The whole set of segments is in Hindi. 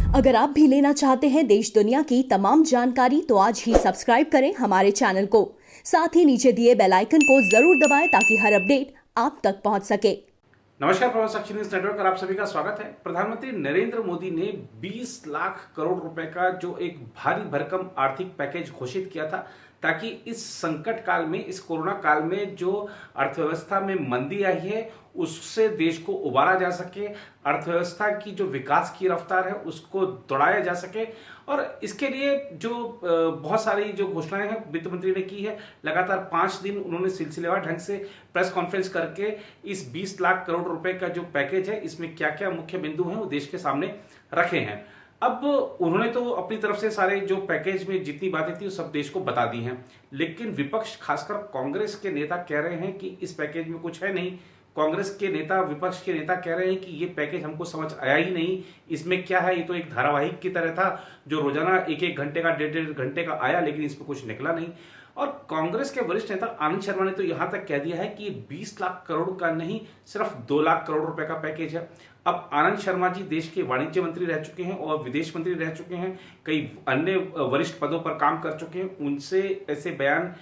अगर आप भी लेना चाहते हैं देश दुनिया की तमाम जानकारी तो आज ही सब्सक्राइब करें हमारे चैनल को। साथ ही नीचे दिए बेल आइकन को जरूर दबाएं ताकि हर अपडेट आप तक पहुंच सके। नमस्कार, प्रवास साक्षी न्यूज नेटवर्क पर आप सभी का स्वागत है। प्रधानमंत्री नरेंद्र मोदी ने 20 लाख करोड़ रुपए का जो एक भारी भरकम आर्थिक पैकेज घोषित किया था ताकि इस संकट काल में, इस कोरोना काल में जो अर्थव्यवस्था में मंदी आई है उससे देश को उबारा जा सके, अर्थव्यवस्था की जो विकास की रफ्तार है उसको दौड़ाया जा सके। और इसके लिए जो बहुत सारी जो घोषणाएं हैं वित्त मंत्री ने की है, लगातार 5 दिन उन्होंने सिलसिलेवार ढंग से प्रेस कॉन्फ्रेंस करके इस 20 लाख करोड़ रुपए का जो पैकेज है इसमें क्या क्या मुख्य बिंदु हैं वो देश के सामने रखे हैं। अब उन्होंने तो अपनी तरफ से सारे जो पैकेज में जितनी बातें थी वो सब देश को बता दी हैं, लेकिन विपक्ष खासकर कांग्रेस के नेता कह रहे हैं कि इस पैकेज में कुछ है नहीं। कांग्रेस के नेता, विपक्ष के नेता कह रहे हैं कि ये पैकेज हमको समझ आया ही नहीं, इसमें क्या है, ये तो एक धारावाहिक की तरह था जो रोजाना एक एक घंटे का, डेढ़ घंटे का आया, लेकिन इसमें कुछ निकला नहीं। और कांग्रेस के वरिष्ठ नेता आनंद शर्मा ने तो यहां तक कह दिया है कि 20 लाख करोड़ का नहीं, सिर्फ 2 लाख करोड़ रुपए का पैकेज है। अब आनंद शर्मा जी देश के वाणिज्य मंत्री रह चुके हैं और विदेश मंत्री रह चुके हैं, कई अन्य वरिष्ठ पदों पर काम कर चुके हैं, उनसे ऐसे बयान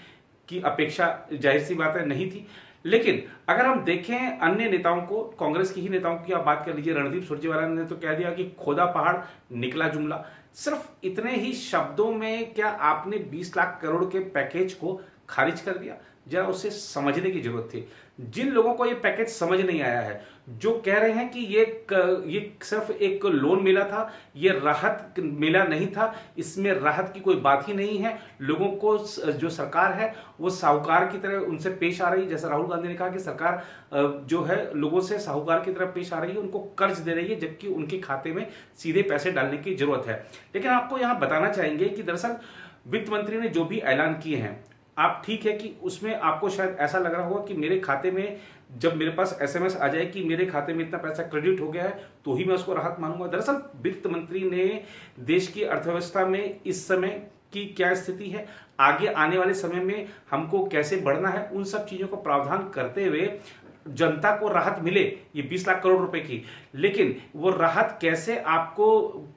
की अपेक्षा जाहिर सी बात है नहीं थी। लेकिन अगर हम देखें अन्य नेताओं को, कांग्रेस की ही नेताओं की आप बात कर लीजिए, रणदीप सुरजेवाला ने तो कह दिया कि खोदा पहाड़ निकला जुमला। सिर्फ इतने ही शब्दों में क्या आपने 20 लाख करोड़ के पैकेज को खारिज कर दिया? जरा उसे समझने की जरूरत थी। जिन लोगों को ये पैकेज समझ नहीं आया है, जो कह रहे हैं कि ये सिर्फ एक लोन मिला था, ये राहत मिला नहीं था, इसमें राहत की कोई बात ही नहीं है, लोगों को जो सरकार है वो साहूकार की तरह उनसे पेश आ रही है। जैसा राहुल गांधी ने कहा कि सरकार जो है लोगों से साहूकार की तरह पेश आ रही है, उनको कर्ज दे रही है, जबकि उनके खाते में सीधे पैसे डालने की जरूरत है। लेकिन आपको यहां बताना चाहेंगे कि दरअसल वित्त मंत्री ने जो भी ऐलान किए हैं, आप ठीक है कि उसमें आपको शायद ऐसा लग रहा होगा कि मेरे खाते में जब मेरे पास एसएमएस आ जाए कि मेरे खाते में इतना पैसा क्रेडिट हो गया है तो ही मैं उसको राहत मानूंगा। दरअसल वित्त मंत्री ने देश की अर्थव्यवस्था में इस समय की क्या स्थिति है, आगे आने वाले समय में हमको कैसे बढ़ना है, उन सब चीजों को प्रावधान करते हुए जनता को राहत मिले ये 20 लाख करोड़ रुपए की, लेकिन वो राहत कैसे आपको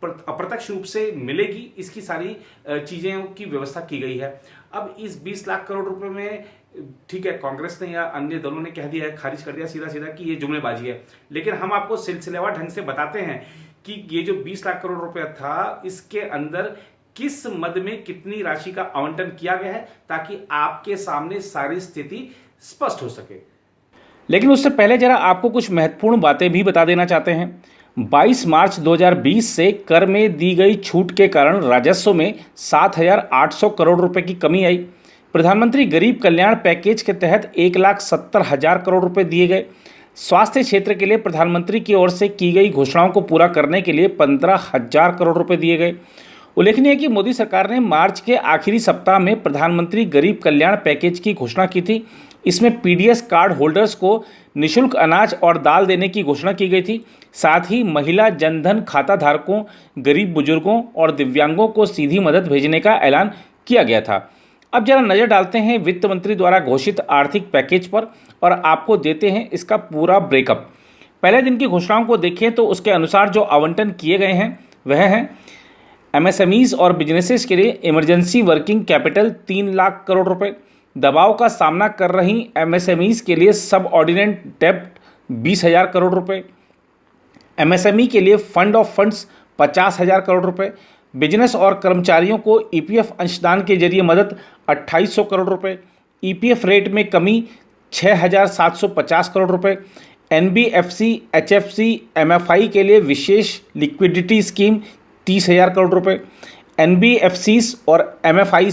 अप्रत्यक्ष रूप से मिलेगी, इसकी सारी चीजें की व्यवस्था की गई है। अब इस 20 लाख करोड़ रुपए में ठीक है, कांग्रेस ने या अन्य दलों ने कह दिया है, खारिज कर दिया सीधा सीधा कि ये जुमलेबाजी है, लेकिन हम आपको सिलसिलेवार ढंग से बताते हैं कि ये जो 20 लाख करोड़ रुपया था इसके अंदर किस मद में कितनी राशि का आवंटन किया गया है, ताकि आपके सामने सारी स्थिति स्पष्ट हो सके। लेकिन उससे पहले जरा आपको कुछ महत्वपूर्ण बातें भी बता देना चाहते हैं। 22 मार्च 2020 से कर में दी गई छूट के कारण राजस्व में 7,800 करोड़ रुपए की कमी आई। प्रधानमंत्री गरीब कल्याण पैकेज के तहत 1,70,000 करोड़ रुपए दिए गए। स्वास्थ्य क्षेत्र के लिए प्रधानमंत्री की ओर से की गई घोषणाओं को पूरा करने के लिए 15,000 करोड़ रुपए दिए गए। उल्लेखनीय है कि मोदी सरकार ने मार्च के आखिरी सप्ताह में प्रधानमंत्री गरीब कल्याण पैकेज की घोषणा की थी। इसमें पीडीएस कार्ड होल्डर्स को निःशुल्क अनाज और दाल देने की घोषणा की गई थी। साथ ही महिला जनधन खाता धारकों, गरीब बुजुर्गों और दिव्यांगों को सीधी मदद भेजने का ऐलान किया गया था। अब जरा नज़र डालते हैं वित्त मंत्री द्वारा घोषित आर्थिक पैकेज पर और आपको देते हैं इसका पूरा ब्रेकअप। पहले दिन की घोषणाओं को देखें तो उसके अनुसार जो आवंटन किए गए हैं वह हैं एमएसएमईज और बिजनेसेस के लिए emergency working capital 3 lakh crore रुपए, दबाव का सामना कर रही एमएसएमईज के लिए सब ऑर्डिनेट डेब्ट 20,000 करोड़ रुपए, एमएसएमई के लिए फंड ऑफ फंड्स 50,000 करोड़ रुपए, बिजनेस और कर्मचारियों को ईपीएफ अंशदान के जरिए मदद 2,800 करोड़ रुपए, ईपीएफ रेट में कमी 6,750 करोड़ रुपए, एनबीएफसी, एचएफसी, एमएफआई के लिए विशेष लिक्विडिटी स्कीम 30,000 करोड़ रुपए, एनबीएफसीज और एमएफआई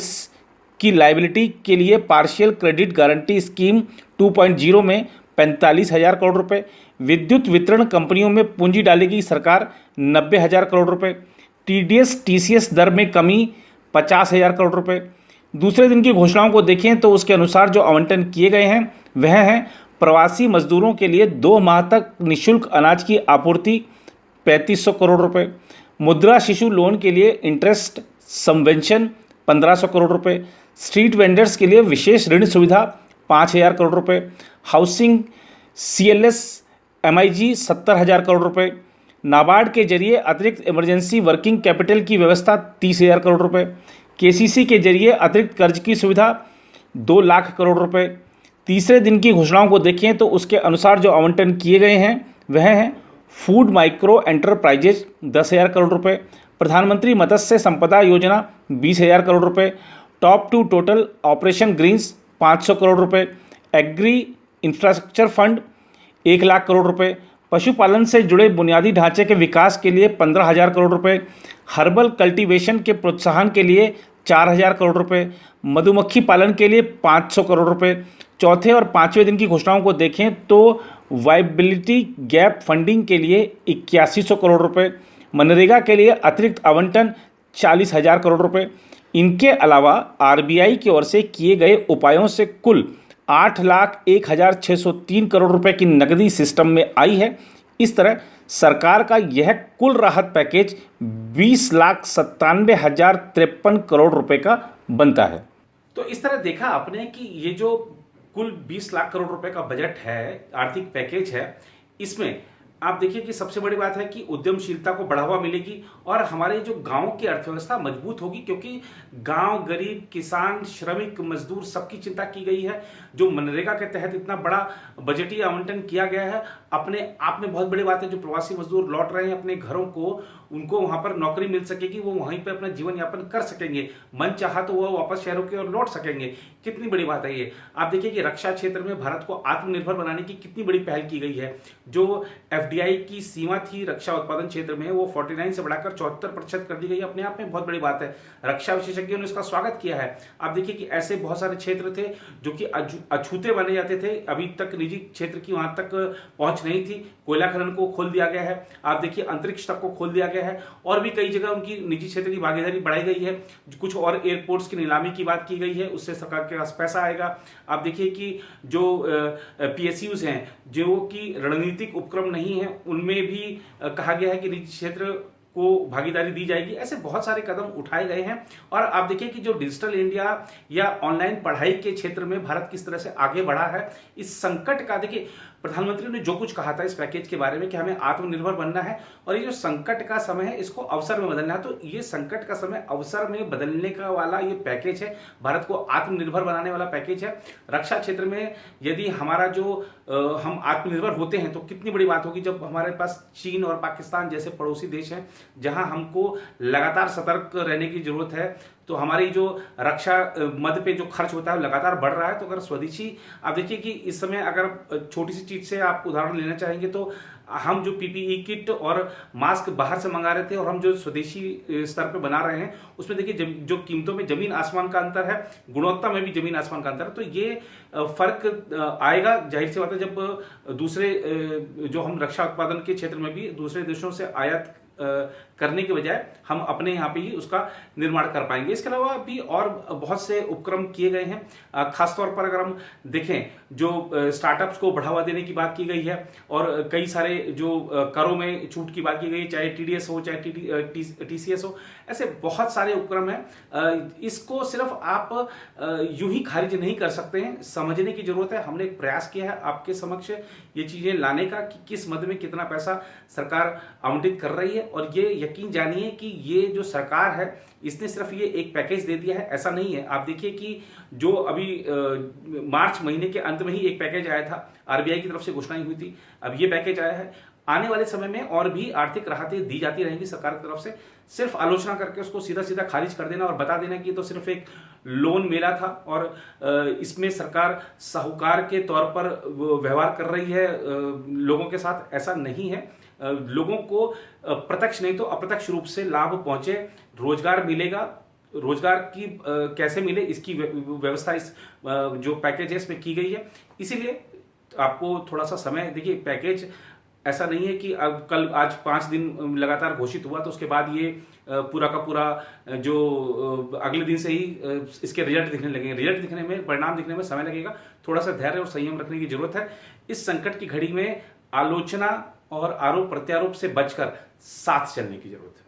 की लायबिलिटी के लिए पार्शियल क्रेडिट गारंटी स्कीम 2.0 में 45,000 करोड़ रुपए, विद्युत वितरण कंपनियों में पूंजी डालेगी सरकार 90,000 करोड़ रुपए, टीडीएस टीसीएस दर में कमी 50,000 करोड़ रुपए। दूसरे दिन की घोषणाओं को देखें तो उसके अनुसार जो आवंटन किए गए हैं वह हैं प्रवासी मजदूरों के लिए 2 माह तक निःशुल्क अनाज की आपूर्ति 3,500 करोड़ रुपए, मुद्रा शिशु लोन के लिए इंटरेस्ट सबवेंशन 1,500 करोड़ रुपए, स्ट्रीट वेंडर्स के लिए विशेष ऋण सुविधा 5,000 करोड़ रुपए, हाउसिंग सीएलएस एमआईजी 70,000 करोड़ रुपए, नाबार्ड के जरिए अतिरिक्त इमरजेंसी वर्किंग कैपिटल की व्यवस्था 30,000 करोड़ रुपए, केसीसी के जरिए अतिरिक्त कर्ज की सुविधा 2 लाख करोड़ रुपए। तीसरे दिन की घोषणाओं को देखें तो उसके अनुसार जो आवंटन किए गए हैं वह हैं फूड माइक्रो एंटरप्राइजेज 10,000 करोड़ रुपए, प्रधानमंत्री मत्स्य संपदा योजना 20,000 करोड़ रुपए, TOP to total Operation Greens 500 crore रुपए, agri infrastructure fund 1 lakh crore रुपए, पशुपालन से जुड़े बुनियादी ढांचे के विकास के लिए 15,000 करोड़ रुपए, हर्बल कल्टीवेशन के प्रोत्साहन के लिए 4,000 करोड़ रुपए, मधुमक्खी पालन के लिए 500 करोड़ रुपए। चौथे और पाँचवें दिन की घोषणाओं को देखें तो वाइबिलिटी गैप फंडिंग के लिए 8100 करोड़ रुपए, मनरेगा के लिए अतिरिक्त आवंटन 40,000 करोड़ रुपए। इनके अलावा आरबीआई की ओर से किए गए उपायों से कुल 8,01,603 करोड़ रुपए की नकदी सिस्टम में आई है। इस तरह सरकार का यह कुल राहत पैकेज 20,97,053 करोड़ रुपए का बनता है। तो इस तरह देखा आपने कि ये जो कुल 20 लाख करोड़ रुपए का बजट है, आर्थिक पैकेज है, इसमें आप देखिए कि सबसे बड़ी बात है कि उद्यमशीलता को बढ़ावा मिलेगी और हमारे जो गांव की अर्थव्यवस्था मजबूत होगी, क्योंकि गांव, गरीब, किसान, श्रमिक, मजदूर सबकी चिंता की गई है। जो मनरेगा के तहत इतना बड़ा बजटीय आवंटन किया गया है, अपने आप में बहुत बड़ी बात है। जो प्रवासी मजदूर लौट रहे हैं अपने घरों को, उनको वहां पर नौकरी मिल सकेगी, वो वहीं पर अपना जीवन यापन कर सकेंगे, मन चाहा तो वो वापस शहरों की ओर लौट सकेंगे। कितनी बड़ी बात है ये। आप देखिए कि रक्षा क्षेत्र में भारत को आत्मनिर्भर बनाने की कितनी बड़ी पहल की गई है। जो एफडीआई की सीमा थी रक्षा उत्पादन क्षेत्र में, वो 49 से बढ़ाकर 74% कर दी गई। अपने आप में बहुत बड़ी बात है। रक्षा विशेषज्ञों ने इसका स्वागत किया है। आप देखिए कि ऐसे बहुत सारे क्षेत्र थे जो कि अछूते माने जाते थे, अभी तक निजी क्षेत्र की वहां तक पहुंच नहीं थी। कोयला खनन को खोल दिया गया है। आप देखिए अंतरिक्ष तक को खोल दिया गया है और भी कई जगह उनकी निजी क्षेत्र की भागीदारी बढ़ाई गई है। कुछ और एयरपोर्ट्स की नीलामी की बात की गई है, उससे सरकार के पास पैसा आएगा। आप देखिए कि जो पीएसयूज हैं जो कि रणनीतिक उपक्रम नहीं है, उनमें भी कहा गया है कि निजी क्षेत्र को भागीदारी दी जाएगी। ऐसे बहुत सारे कदम उठाए गए हैं। और आप देखिए कि जो डिजिटल इंडिया या ऑनलाइन पढ़ाई के क्षेत्र में भारत किस तरह से आगे बढ़ा है। इस संकट का देखिए प्रधानमंत्री ने जो कुछ कहा था इस पैकेज के बारे में कि हमें आत्मनिर्भर बनना है और ये जो संकट का समय है इसको अवसर में बदलना है, तो ये संकट का समय अवसर में बदलने का वाला ये पैकेज है। भारत को आत्मनिर्भर बनाने वाला पैकेज है। रक्षा क्षेत्र में यदि हमारा जो हम आत्मनिर्भर होते हैं तो कितनी बड़ी बात होगी जब हमारे पास चीन और पाकिस्तान जैसे पड़ोसी देश हैं जहां हमको लगातार सतर्क रहने की जरूरत है। तो हमारी जो रक्षा मद पे जो खर्च होता है लगातार बढ़ रहा है। तो अगर स्वदेशी, आप देखिए कि इस समय अगर छोटी सी चीज से आप उदाहरण लेना चाहेंगे तो हम जो पीपीई किट और मास्क बाहर से मंगा रहे थे और हम जो स्वदेशी स्तर पे बना रहे हैं उसमें देखिए जो कीमतों में जमीन आसमान का अंतर है, गुणवत्ता में भी जमीन आसमान का अंतर है। तो ये फर्क आएगा, जाहिर सी बात है, जब दूसरे जो हम रक्षा उत्पादन के क्षेत्र में भी दूसरे देशों से आयात करने के बजाय हम अपने यहाँ पे ही उसका निर्माण कर पाएंगे। इसके अलावा भी और बहुत से उपक्रम किए गए हैं। खासतौर पर अगर हम देखें जो स्टार्टअप्स को बढ़ावा देने की बात की गई है और कई सारे जो करों में छूट की बात की गई है, चाहे टीडीएस हो चाहे टीसीएस हो, ऐसे बहुत सारे उपक्रम हैं। इसको सिर्फ आप यूं ही खारिज नहीं कर सकते हैं, समझने की जरूरत है। हमने एक प्रयास किया है आपके समक्ष ये चीजें लाने का कि किस मद में कितना पैसा सरकार आवंटित कर रही है। और ये यकीन जानिए कि ये जो सरकार है इसने सिर्फ ये एक पैकेज दे दिया है, ऐसा नहीं है। आप देखिए कि जो अभी मार्च महीने के अंत में ही एक पैकेज आया था, आरबीआई की तरफ से घोषणा हुई थी, अब ये पैकेज आया है। आने वाले समय में और भी आर्थिक राहतें दी जाती रहेंगी सरकार की तरफ से। सिर्फ आलोचना करके उसको सीधा सीधा खारिज कर देना और बता देना कि ये तो सिर्फ एक लोन मेला था और इसमें सरकार साहूकार के तौर पर व्यवहार कर रही है लोगों के साथ, ऐसा नहीं है। लोगों को प्रत्यक्ष नहीं तो अप्रत्यक्ष रूप से लाभ पहुंचे, रोजगार मिलेगा। रोजगार की कैसे मिले इसकी व्यवस्था इस जो पैकेज है इसमें की गई है। इसीलिए आपको थोड़ा सा समय देखिए। पैकेज ऐसा नहीं है कि अब कल आज 5 दिन लगातार घोषित हुआ तो उसके बाद ये पूरा का पूरा जो अगले दिन से ही इसके रिजल्ट दिखने लगेंगे। रिजल्ट दिखने में, परिणाम दिखने में समय लगेगा। थोड़ा सा धैर्य और संयम रखने की जरूरत है। इस संकट की घड़ी में आलोचना और आरोप प्रत्यारोप से बचकर साथ चलने की जरूरत है।